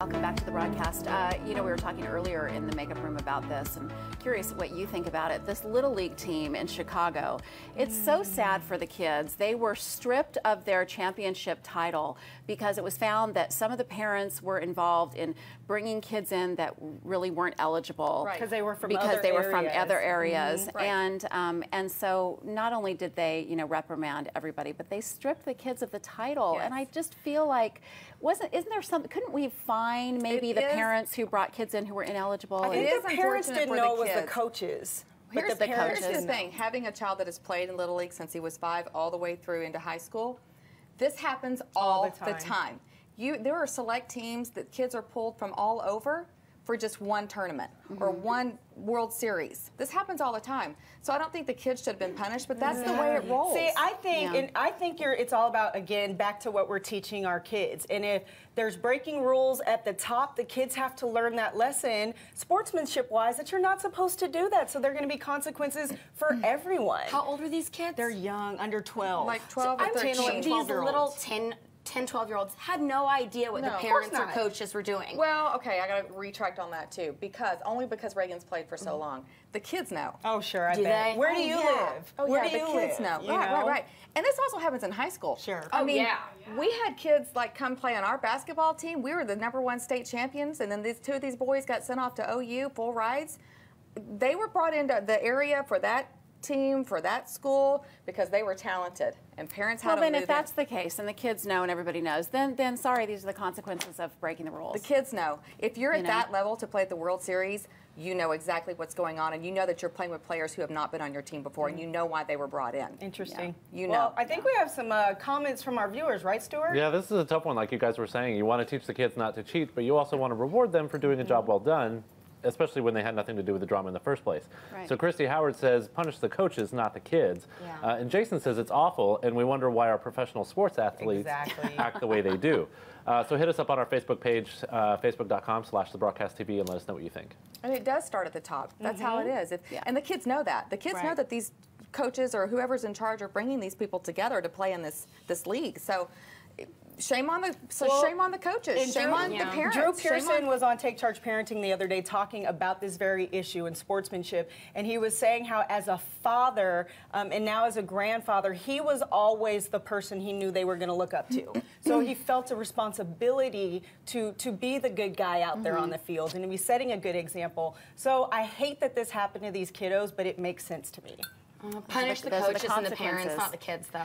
Welcome back to the broadcast. We were talking earlier in the makeup room about this, and curious what you think about it. This Little League team in Chicago, it's so sad for the kids. They were stripped of their championship title because it was found that some of the parents were involved in bringing kids in that really weren't eligible. Right. Because they were from other areas. Right. And so not only did they, reprimand everybody, but they stripped the kids of the title. Yes. And I just feel like, isn't there something, couldn't we find maybe the parents who brought kids in who were ineligible? I think the parents didn't know it was the coaches. Here's the thing, having a child that has played in Little League since he was 5 all the way through into high school, this happens all the time. There are select teams that kids are pulled from all over for just one tournament or one World Series. This happens all the time. So I don't think the kids should have been punished, but that's the way it rolls. See, I think, it's all about, again, back to what we're teaching our kids. And if there's breaking rules at the top, the kids have to learn that lesson, sportsmanship-wise, that you're not supposed to do that. So there are going to be consequences for everyone. How old are these kids? They're young, under 12. Like 12 or 13. These little 10, 12-year-olds had no idea what the parents or coaches were doing. Well, okay, I got to retract on that too, only because Reagan's played for so long. The kids know. Oh, sure, I bet. They? Where do you live? Oh, Where yeah, do you the kids live? know. Right. And this also happens in high school. Sure. I mean, we had kids like come play on our basketball team. We were the #1 state champions, and then two of these boys got sent off to OU, full rides. They were brought into the area for that team, for that school, because they were talented, and parents had to then if that's the case and the kids know and everybody knows, then sorry, these are the consequences of breaking the rules. The kids know. If you're at that level to play at the World Series, you know exactly what's going on, and you know that you're playing with players who have not been on your team before, and you know why they were brought in. Interesting. Yeah. You know. Well, I think we have some comments from our viewers, right, Stuart? Yeah, this is a tough one, like you guys were saying. You want to teach the kids not to cheat, but you also want to reward them for doing a job well done, especially when they had nothing to do with the drama in the first place. Right. So Christy Howard says, punish the coaches, not the kids. Yeah. And Jason says it's awful, and we wonder why our professional sports athletes act the way they do. So hit us up on our Facebook page, facebook.com/thebroadcasttv, and let us know what you think. And it does start at the top. That's how it is. And the kids know that. The kids know that these coaches or whoever's in charge are bringing these people together to play in this league. So shame on the coaches. Shame on the parents. Drew Pearson was on Take Charge Parenting the other day talking about this very issue in sportsmanship, and he was saying how as a father and now as a grandfather, he was always the person he knew they were going to look up to. So he felt a responsibility to be the good guy out there on the field and to be setting a good example. So I hate that this happened to these kiddos, but it makes sense to me. Punish the coaches and the parents, not the kids, though.